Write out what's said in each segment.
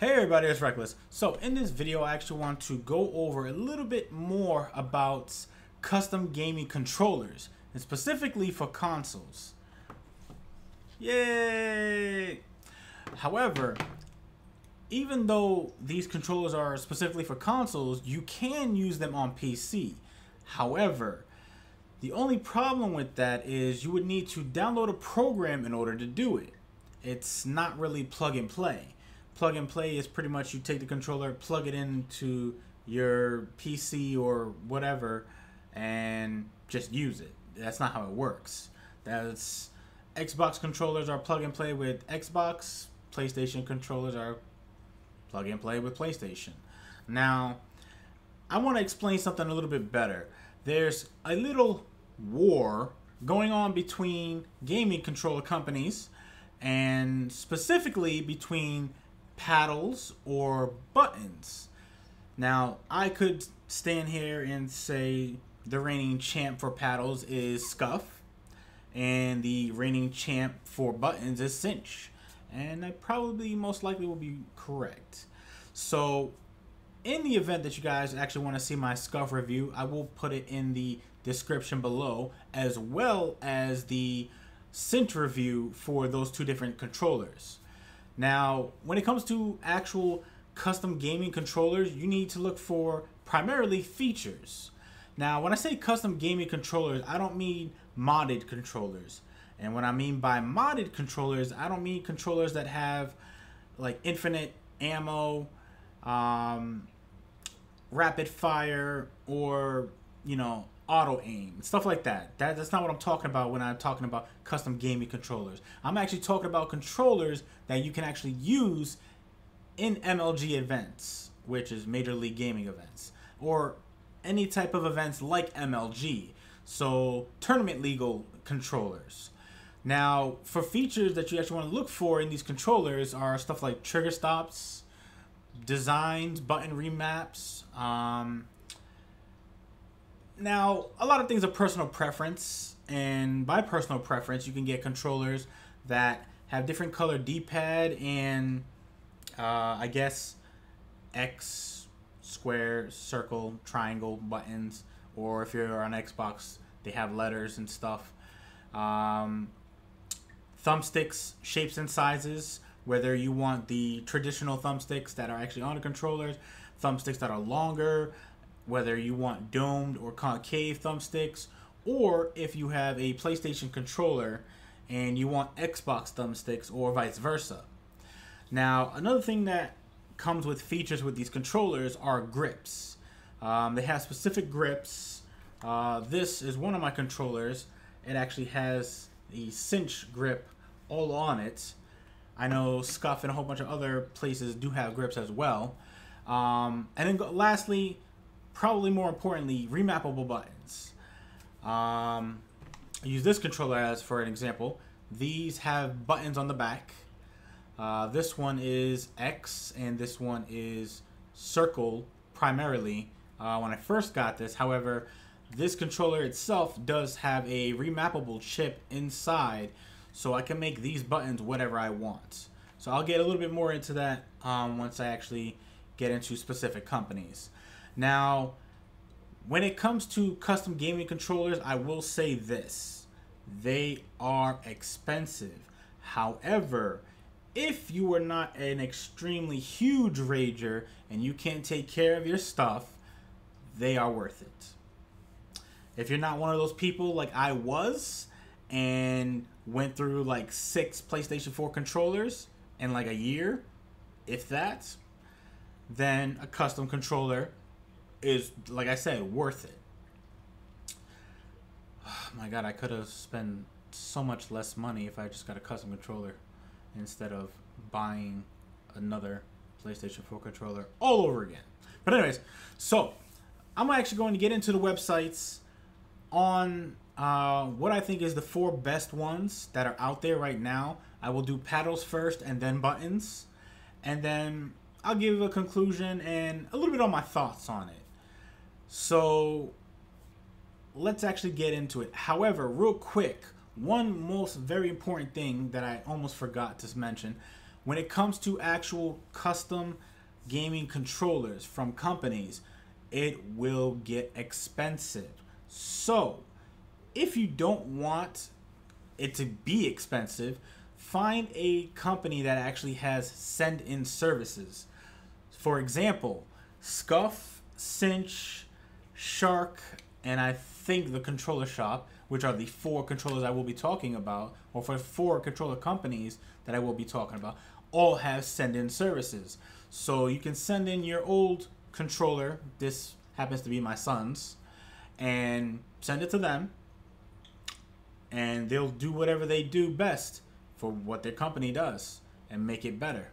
Hey everybody, it's Reckless. So in this video, I actually want to go over a little bit more about custom gaming controllers, and specifically for consoles. Yay! However, even though these controllers are specifically for consoles, you can use them on PC. However, the only problem with that is you would need to download a program in order to do it. It's not really plug and play. Plug and play is pretty much you take the controller, plug it into your PC or whatever, and just use it. That's not how it works. That's Xbox controllers are plug and play with Xbox. PlayStation controllers are plug and play with PlayStation. Now, I want to explain something a little bit better. There's a little war going on between gaming controller companies, and specifically between paddles or buttons. Now, I could stand here and say the reigning champ for paddles is Scuf, and the reigning champ for buttons is Cinch, and I probably most likely will be correct. So in the event that you guys actually want to see my Scuff review, I will put it in the description below, as well as the Cinch review for those two different controllers. Now, when it comes to actual custom gaming controllers, you need to look for primarily features. Now, when I say custom gaming controllers, I don't mean modded controllers. And what I mean by modded controllers, I don't mean controllers that have like infinite ammo, rapid fire, or, you know, auto aim, stuff like that. That's not what I'm talking about when I'm talking about custom gaming controllers. I'm actually talking about controllers that you can actually use in MLG events, which is Major League Gaming events, or any type of events like MLG, so tournament legal controllers. Now, for features that you actually want to look for in these controllers are stuff like trigger stops, designs, button remaps. Now, a lot of things are personal preference, and by personal preference, you can get controllers that have different color D-pad and I guess X, square, circle, triangle buttons, or if you're on Xbox, they have letters and stuff. Thumbsticks, shapes and sizes, whether you want the traditional thumbsticks that are actually on the controllers, thumbsticks that are longer, whether you want domed or concave thumbsticks, or if you have a PlayStation controller and you want Xbox thumbsticks, or vice versa. Now, another thing that comes with features with these controllers are grips. They have specific grips. This is one of my controllers. It actually has the Cinch grip all on it. I know Scuf and a whole bunch of other places do have grips as well. And then lastly, probably more importantly, remappable buttons. I use this controller as for an example. These have buttons on the back. This one is X and this one is circle primarily when I first got this. However, this controller itself does have a remappable chip inside, so I can make these buttons whatever I want. So I'll get a little bit more into that once I actually get into specific companies. Now, when it comes to custom gaming controllers, I will say this: they are expensive. However, if you are not an extremely huge rager and you can't take care of your stuff, they are worth it. If you're not one of those people like I was and went through like 6 PlayStation 4 controllers in like a year, if that, then a custom controller is, like I said, worth it. Oh my god, I could have spent so much less money if I just got a custom controller instead of buying another PlayStation 4 controller all over again. But anyways, so I'm actually going to get into the websites on what I think is the 4 best ones that are out there right now. I will do paddles first and then buttons, and then I'll give a conclusion and a little bit on my thoughts on it. So let's actually get into it. However, real quick, one very important thing that I almost forgot to mention when it comes to actual custom gaming controllers from companies, it will get expensive. So if you don't want it to be expensive, find a company that actually has send-in services. For example, Scuf, Cinch, SharQ, and I think the Controller Shop, which are the 4 controllers I will be talking about, or for 4 controller companies that I will be talking about, all have send-in services. So you can send in your old controller, this happens to be my son's, and send it to them, and they'll do whatever they do best for what their company does and make it better.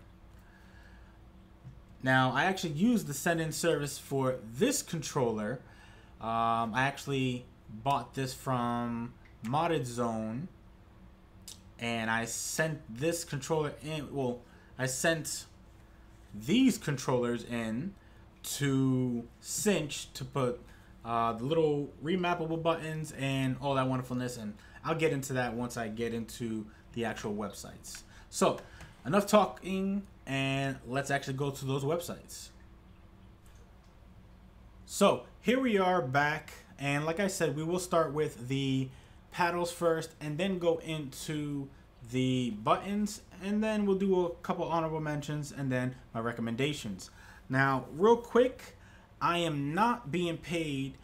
Now, I actually used the send-in service for this controller. I actually bought this from Modded Zone, and I sent this controller in. Well, I sent these controllers in to Cinch to put the little remappable buttons and all that wonderfulness, and I'll get into that once I get into the actual websites. So, enough talking, and let's actually go to those websites. So, here we are back, and like I said, we will start with the paddles first, and then go into the buttons, and then we'll do a couple honorable mentions, and then my recommendations. Now, real quick, I am not being paid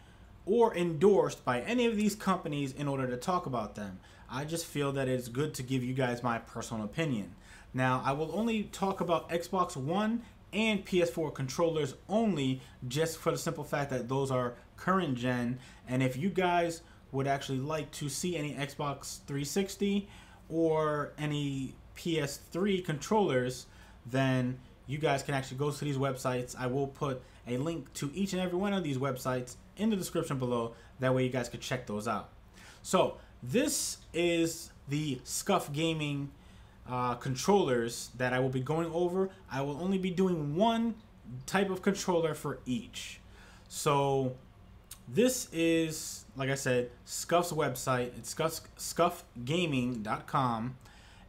or endorsed by any of these companies in order to talk about them. I just feel that it's good to give you guys my personal opinion. Now, I will only talk about Xbox One and PS4 controllers only, just for the simple fact that those are current gen, and if you guys would actually like to see any Xbox 360 or any PS3 controllers, then you guys can actually go to these websites. I will put a link to each and every one of these websites in the description below. That way you guys can check those out. So this is the Scuff Gaming controllers that I will be going over. I will only be doing one type of controller for each. So this is, like I said, Scuff's website. It's scuffgaming.com,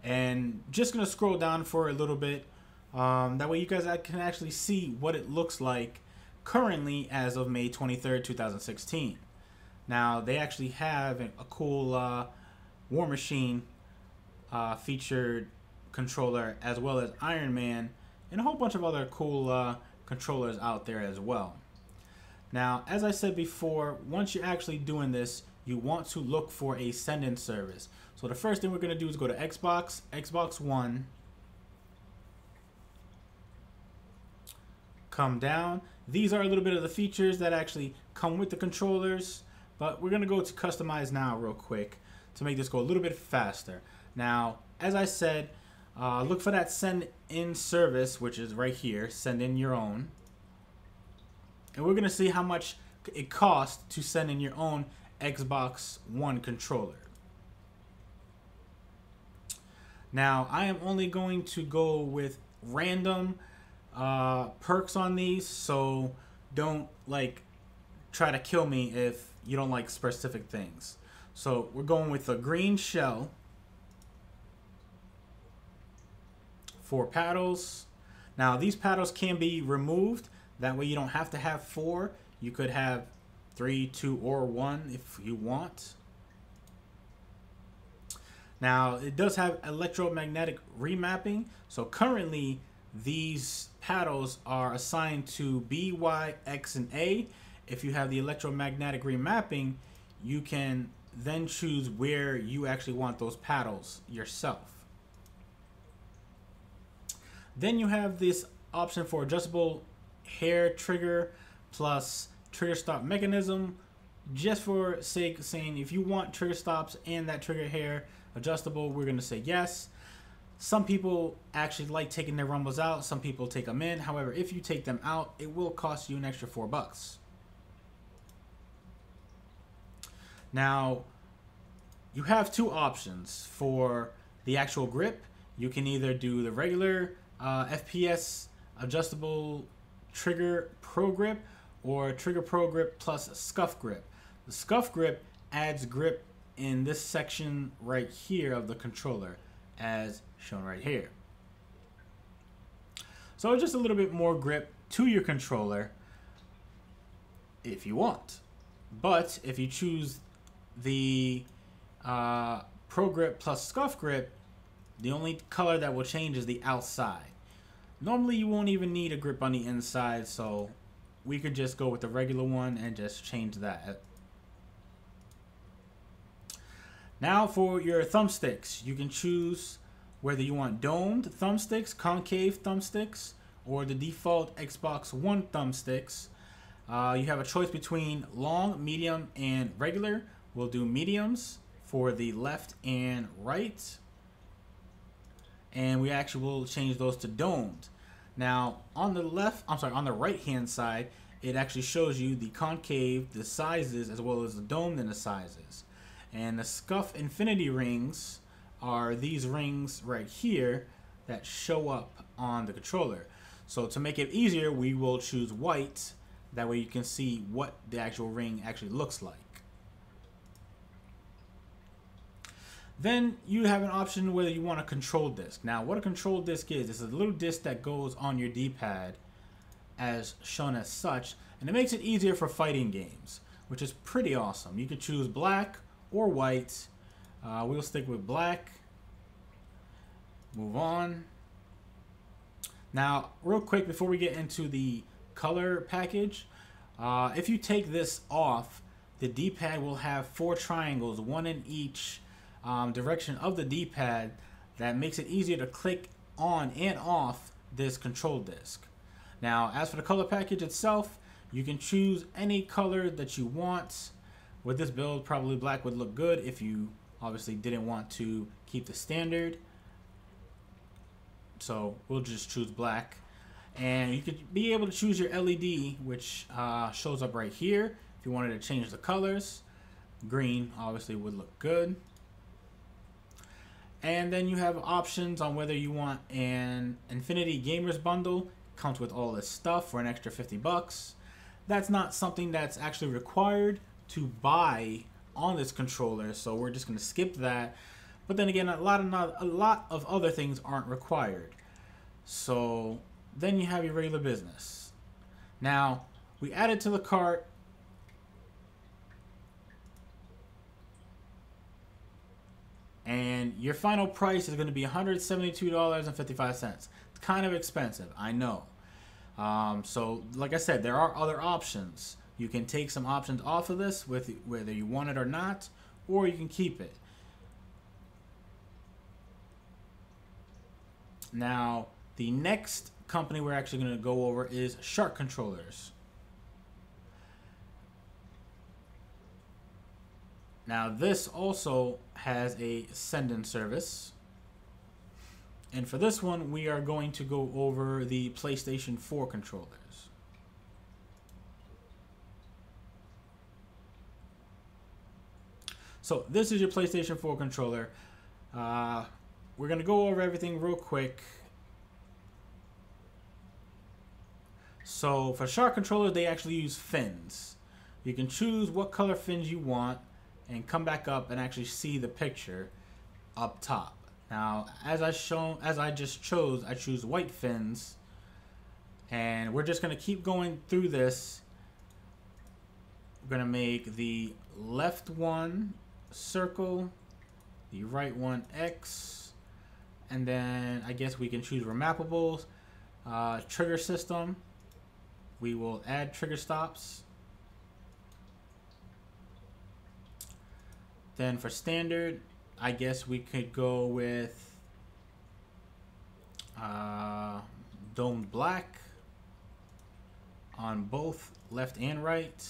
and just gonna scroll down for a little bit. That way you guys can actually see what it looks like currently as of May 23rd, 2016. Now, they actually have a cool War Machine featured controller, as well as Iron Man, and a whole bunch of other cool controllers out there as well. Now, as I said before, once you're actually doing this, you want to look for a send-in service. So the first thing we're going to do is go to Xbox, Xbox One, come down. These are a little bit of the features that actually come with the controllers, but we're going to go to customize now real quick to make this go a little bit faster. Now, as I said, look for that send in service, which is right here, send in your own. And we're going to see how much it costs to send in your own Xbox One controller. Now, I am only going to go with random perks on these, so don't try to kill me if you don't like specific things. So we're going with a green shell for paddles. Now, these paddles can be removed. That way you don't have to have 4. You could have 3, 2, or 1 if you want. Now, it does have electromagnetic remapping. So currently, these paddles are assigned to B, Y, X, and A. If you have the electromagnetic remapping, you can then choose where you actually want those paddles yourself. Then you have this option for adjustable hair trigger plus trigger stop mechanism. Just for sake of saying, if you want trigger stops and that trigger hair adjustable, we're going to say yes. Some people actually like taking their rumbles out. Some people take them in. However, if you take them out, it will cost you an extra $4. Now, you have 2 options for the actual grip. You can either do the regular FPS adjustable trigger pro grip, or trigger pro grip plus scuff grip. The scuff grip adds grip in this section right here of the controller, as shown right here. So it's just a little bit more grip to your controller if you want. But if you choose the Pro Grip plus Scuff Grip, the only color that will change is the outside. Normally you won't even need a grip on the inside, so we could just go with the regular one and just change that. Now for your thumbsticks, you can choose whether you want domed thumbsticks, concave thumbsticks, or the default Xbox One thumbsticks. You have a choice between long, medium, and regular. We'll do mediums for the left and right. And we actually will change those to domed. Now on the on the right hand side, it actually shows you the concave, the sizes, as well as the domed and the sizes. And the Scuf Infinity rings are these rings right here that show up on the controller. So to make it easier, we will choose white. That way you can see what the actual ring actually looks like. Then you have an option whether you want a control disc. Now what a control disc is, it's a little disc that goes on your D-pad as shown as such, and it makes it easier for fighting games, which is pretty awesome. You can choose black or white. We'll stick with black. Move on. Now real quick before we get into the color package, if you take this off, the D-pad will have 4 triangles, one in each direction of the D-pad. That makes it easier to click on and off this control disc. Now as for the color package itself, you can choose any color that you want. With this build, probably black would look good if you obviously didn't want to keep the standard. So we'll just choose black. And you could be able to choose your LED, which shows up right here. If you wanted to change the colors, green obviously would look good. And then you have options on whether you want an Infinity Gamers bundle. Comes with all this stuff for an extra 50 bucks. That's not something that's actually required to buy on this controller, so we're just going to skip that. But then again, a lot of other things aren't required. So then you have your regular business. Now we added to the cart and your final price is going to be $172.55. It's kind of expensive, I know. So like I said, there are other options. You can take some options off of this with whether you want it or not, or you can keep it. Now the next company we're actually going to go over is SharQ controllers. Now this also has a send-in service. And for this one, we are going to go over the PlayStation 4 controllers. So this is your PlayStation 4 controller. We're going to go over everything real quick. So for SharQ controllers, they actually use fins. You can choose what color fins you want and come back up and actually see the picture up top. Now, as I choose white fins, and we're just going to keep going through this. We're going to make the left one circle, the right one X, and then I guess we can choose remappable trigger system. We will add trigger stops. Then for standard, I guess we could go with domed black on both left and right.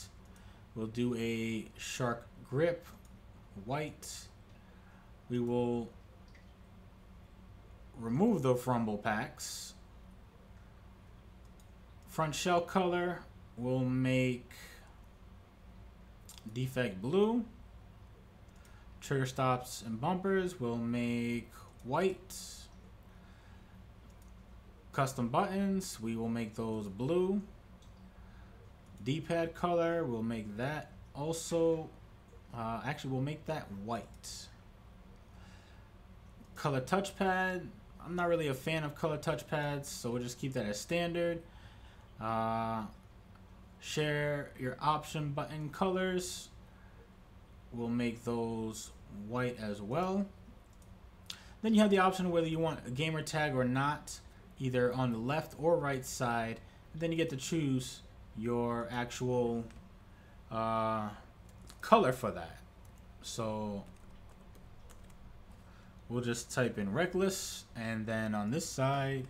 We'll do a SharQ grip white. We will remove the rumble packs. Front shell color, we'll make defect blue. Trigger stops and bumpers, we'll make white. Custom buttons, we will make those blue. D-pad color, we'll make that also, actually we'll make that white. Color touchpad, I'm not really a fan of color touchpads, so we'll just keep that as standard. Share your option button colors. We'll make those white as well. Then you have the option of whether you want a gamer tag or not, either on the left or right side. And then you get to choose your actual color for that. So we'll just type in reckless, and then on this side,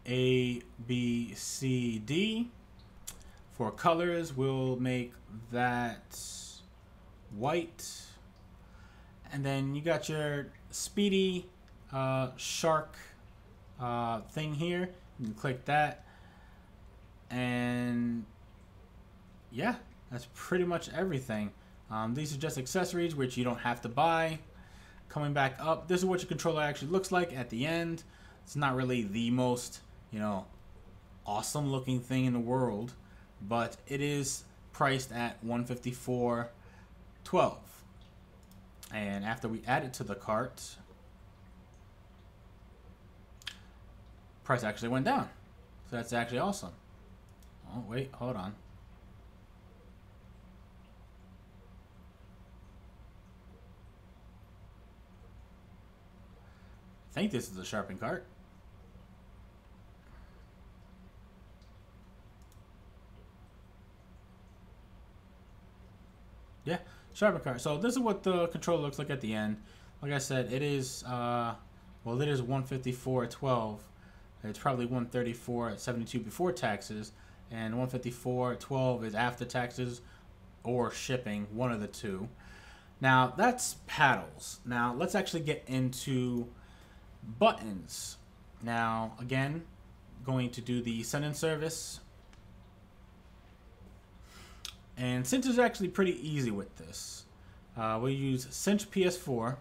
A, B, C, D. For colors, we'll make that white. And then you got your speedy SharQ thing here. You can click that. And yeah, that's pretty much everything. These are just accessories which you don't have to buy. Coming back up, this is what your controller actually looks like at the end. It's not really the most, you know, awesome looking thing in the world, but it is priced at $154.12. And after we add it to the cart, price actually went down. So that's actually awesome. Oh, wait, hold on. I think this is the sharpen cart. Yeah, sharpen cart. So this is what the controller looks like at the end. Like I said, it is well, it is $154.12. It's probably $134.72 before taxes, and $154.12 is after taxes or shipping, one of the two. Now that's paddles. Now let's actually get into buttons. Now again, going to do the send-in service, and Cinch is actually pretty easy with this. We'll use Cinch PS4,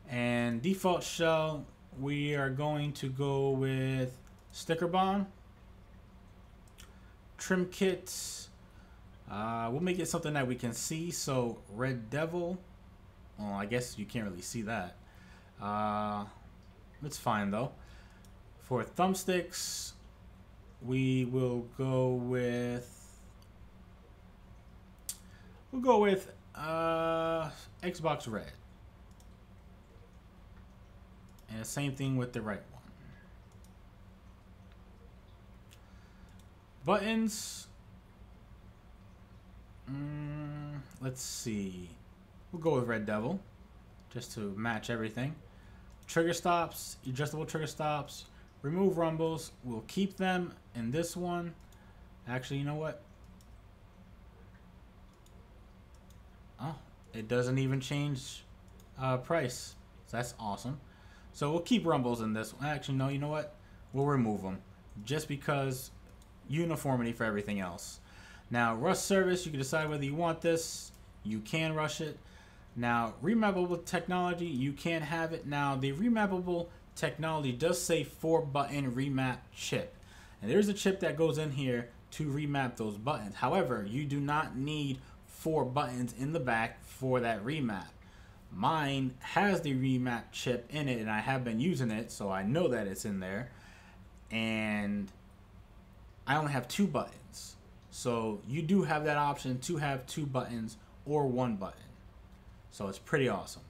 and default shell we are going to go with sticker bond. Trim kits, we'll make it something that we can see. So Red Devil, well, I guess you can't really see that. It's fine though. For thumbsticks, we will go with Xbox Red. And the same thing with the right one. Buttons, let's see. We'll go with Red Devil, just to match everything. Trigger stops, adjustable trigger stops, remove rumbles. We'll keep them in this one. Actually, you know what? Oh, it doesn't even change price. So that's awesome. So we'll keep rumbles in this one. Actually, no, you know what? We'll remove them just because uniformity for everything else. Now, rush service, you can decide whether you want this. You can rush it. Now, remappable technology, you can have it. Now, the remappable technology does say 4-button remap chip. And there's a chip that goes in here to remap those buttons. However, you do not need 4 buttons in the back for that remap. Mine has the remap chip in it, and I have been using it, so I know that it's in there. And I only have 2 buttons. So you do have that option to have 2 buttons or 1 button. So it's pretty awesome.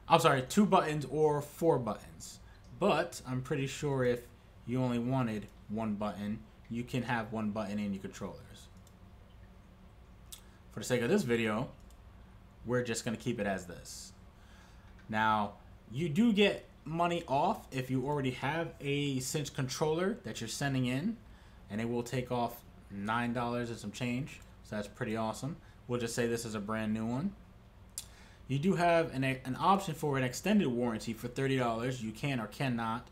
I'm sorry, 2 buttons or 4 buttons. But I'm pretty sure if you only wanted 1 button, you can have 1 button in your controllers. For the sake of this video, we're just going to keep it as this. Now, you do get money off if you already have a Cinch controller that you're sending in, and it will take off $9 and some change. So that's pretty awesome. We'll just say this is a brand new one. You do have an option for an extended warranty for $30. You can or cannot.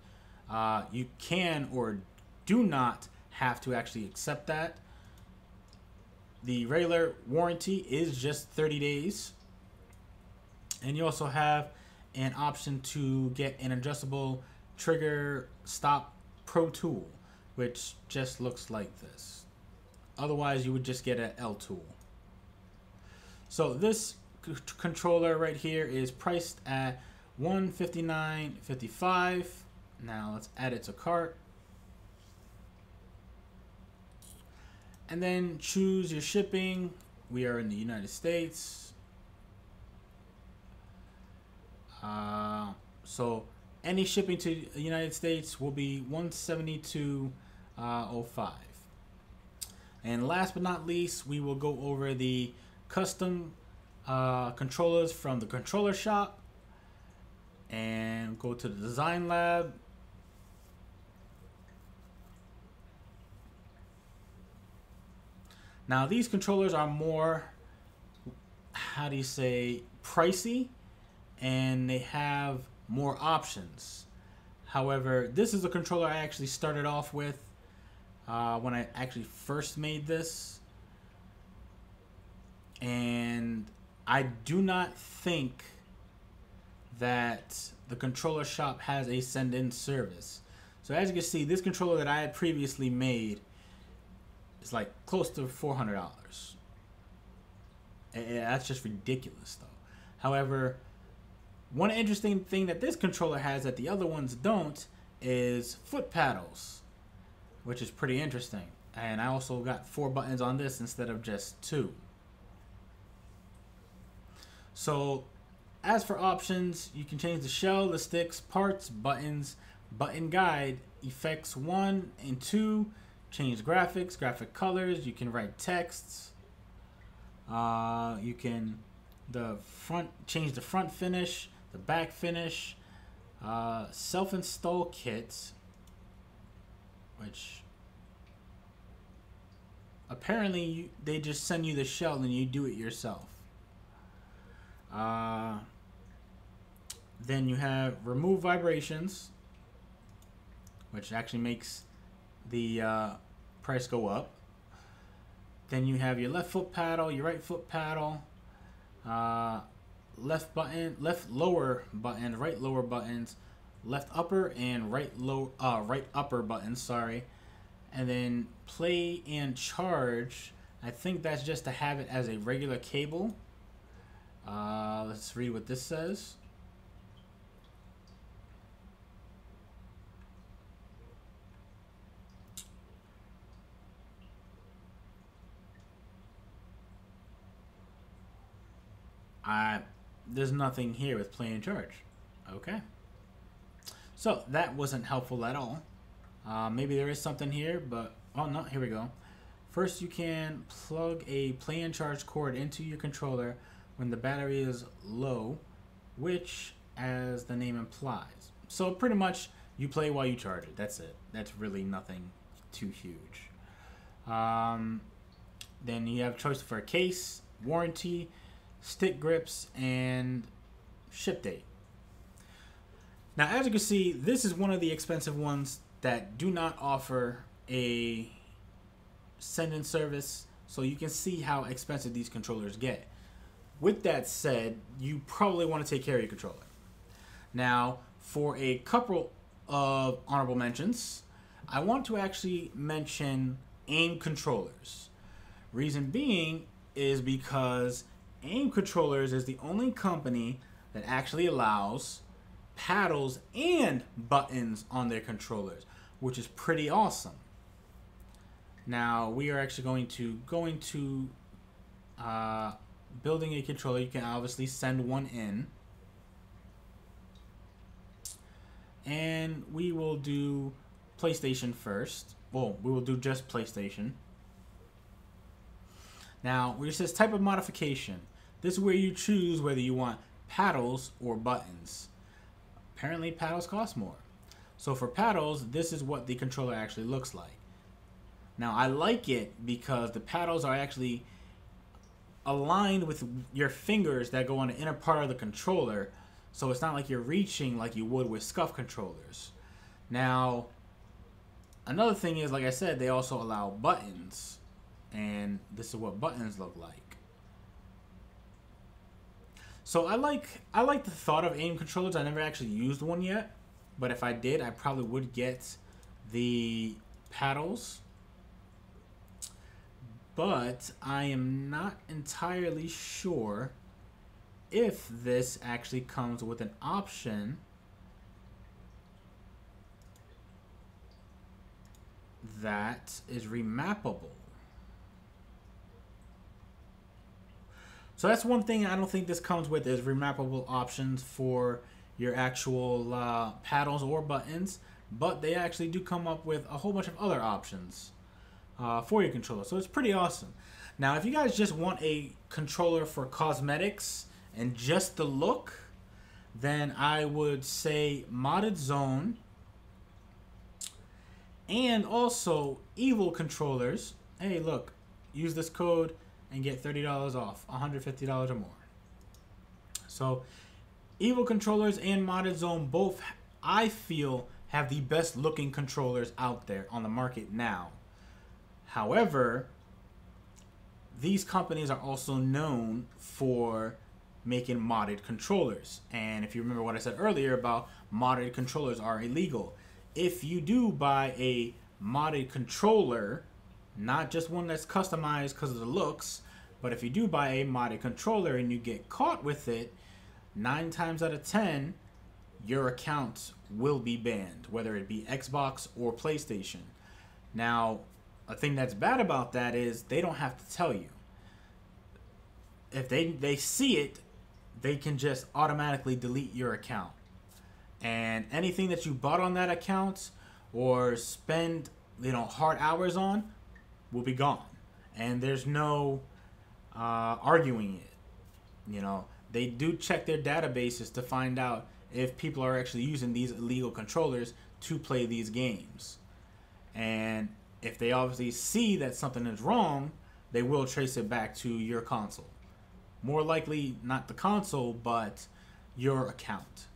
You can or do not have to actually accept that. The regular warranty is just 30 days. And you also have an option to get an adjustable trigger stop pro tool, which just looks like this. Otherwise, you would just get an L tool. So this controller right here is priced at $159.55. Now let's add it to cart. And then choose your shipping. We are in the United States. So any shipping to the United States will be $172.05. And last but not least, we will go over the custom controllers from the controller shop and go to the design lab. Now these controllers are more, how do you say, pricey, and they have more options. However, this is a controller I actually started off with when I actually first made this, and I do not think that the controller shop has a send-in service. So as you can see, this controller that I had previously made is like close to $400. That's just ridiculous though. However, one interesting thing that this controller has that the other ones don't is foot paddles, which is pretty interesting. And I also got 4 buttons on this instead of just 2. So as for options, you can change the shell, the sticks, parts, buttons, button guide, effects 1 and 2, change graphics, graphic colors, you can write texts, you can change the front finish, the back finish, self-install kits, which apparently they just send you the shell and you do it yourself. Then you have remove vibrations, which actually makes the price go up. Then you have your left foot paddle, your right foot paddle, left lower button, right lower buttons, left upper and right upper buttons, sorry. And then play and charge, I think that's just to have it as a regular cable. Let's read what this says. There's nothing here with play and charge. Okay. So that wasn't helpful at all. Maybe there is something here, but oh no, here we go. First, you can plug a play and charge cord into your controller when the battery is low, which, as the name implies. So pretty much, you play while you charge it. That's it. That's really nothing too huge. Then you have choice for a case, warranty, stick grips, and ship date. Now, as you can see, this is one of the expensive ones that do not offer a send-in service, so you can see how expensive these controllers get. With that said, you probably want to take care of your controller. Now, for a couple of honorable mentions, I want to actually mention AIM controllers. Reason being is because AIM controllers is the only company that actually allows paddles and buttons on their controllers, which is pretty awesome. Now we are actually going to building a controller. You can obviously send one in, and we will do PlayStation first. Well, we will do just PlayStation. Now, where it says type of modification, this is where you choose whether you want paddles or buttons. Apparently, paddles cost more. So for paddles, this is what the controller actually looks like. Now, I like it because the paddles are actually aligned with your fingers that go on the inner part of the controller, so it's not like you're reaching like you would with Scuff controllers. Now, another thing is, like I said, they also allow buttons, and this is what buttons look like. So I like the thought of AIM controllers. I never actually used one yet, but if I did, I probably would get the paddles. But I am not entirely sure if this actually comes with an option that is remappable. So that's one thing I don't think this comes with, is remappable options for your actual paddles or buttons, but they actually do come up with a whole bunch of other options for your controller. So it's pretty awesome. Now, if you guys just want a controller for cosmetics and just the look, then I would say Modded Zone and also Evil controllers. Hey, look, use this code and get $30 off, $150 or more. So Evil controllers and Modded Zone both, I feel, have the best looking controllers out there on the market now. However, these companies are also known for making modded controllers. And if you remember what I said earlier about modded controllers are illegal, if you do buy a modded controller, not just one that's customized because of the looks, but if you do buy a modded controller and you get caught with it, 9 times out of 10, your account will be banned, whether it be Xbox or PlayStation. Now, a thing that's bad about that is they don't have to tell you. If they see it, they can just automatically delete your account. And anything that you bought on that account or spend, hard hours on will be gone. And there's no arguing it. They do check their databases to find out if people are actually using these illegal controllers to play these games. And if they obviously see that something is wrong, they will trace it back to your console. More likely not the console, but your account.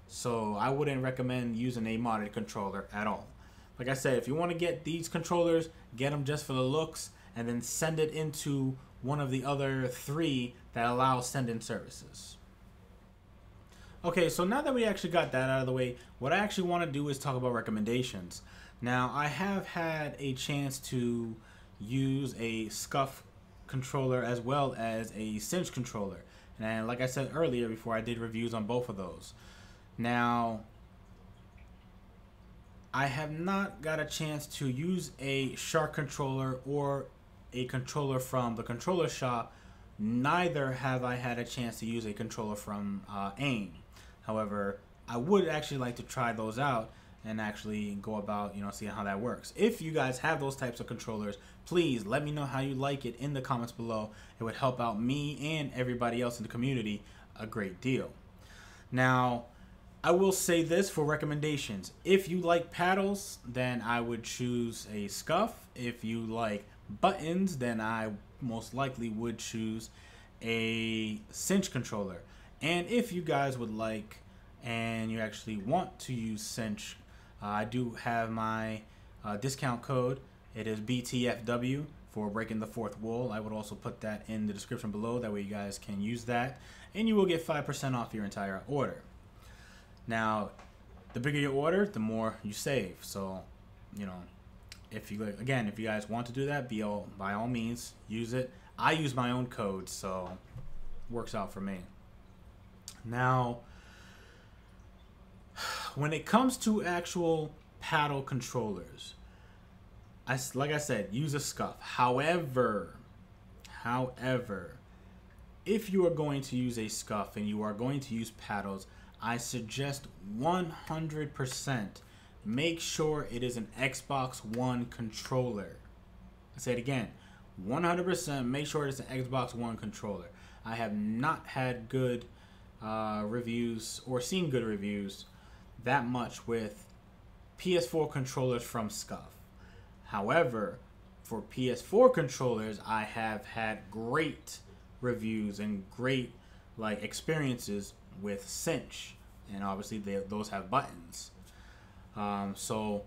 So I wouldn't recommend using a modded controller at all. Like I said, if you want to get these controllers, get them just for the looks, and then send it into one of the other 3 that allow send-in services. Okay, so now that we actually got that out of the way, what I actually want to do is talk about recommendations. Now, I have had a chance to use a Scuff controller as well as a Cinch controller. And like I said earlier, before I did reviews on both of those. Now, I have not got a chance to use a SharQ controller or a controller from the controller shop. Neither have I had a chance to use a controller from AIM. However, I would actually like to try those out and actually go about, seeing how that works. If you guys have those types of controllers, please let me know how you like it in the comments below. It would help out me and everybody else in the community a great deal. Now, I will say this for recommendations. If you like paddles, then I would choose a Scuf. If you like buttons, then I most likely would choose a Cinch controller. And if you guys would like and you actually want to use Cinch, I do have my discount code. It is BTFW for breaking the fourth wall. I would also put that in the description below. That way you guys can use that. And you will get 5% off your entire order. Now, the bigger your order, the more you save. So, if you guys want to do that, by all means, use it. I use my own code, so it works out for me. Now, when it comes to actual paddle controllers, like I said, use a Scuf. However, if you are going to use a Scuf and you are going to use paddles, I suggest 100% make sure it is an Xbox One controller. I say it again, 100% make sure it's an Xbox One controller. I have not had good reviews or seen good reviews that much with PS4 controllers from Scuf. However, for PS4 controllers, I have had great reviews and great experiences with Cinch, and obviously those have buttons. So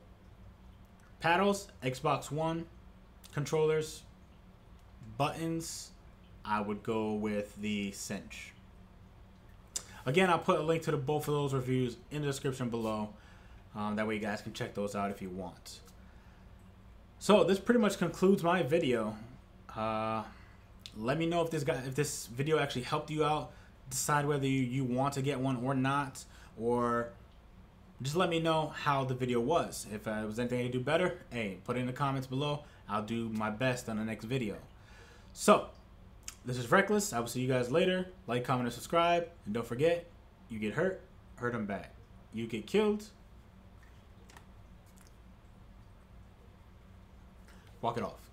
paddles, Xbox One controllers, buttons, I would go with the Cinch. Again, I'll put a link to both of those reviews in the description below. That way you guys can check those out if you want. So this pretty much concludes my video. Let me know if this video actually helped you out. decide whether you want to get one or not, or just let me know how the video was. If there was anything I could do better, hey, put it in the comments below. I'll do my best on the next video. So, this is Reckless. I will see you guys later. Like, comment, and subscribe. And don't forget, you get hurt, hurt them back. You get killed, walk it off.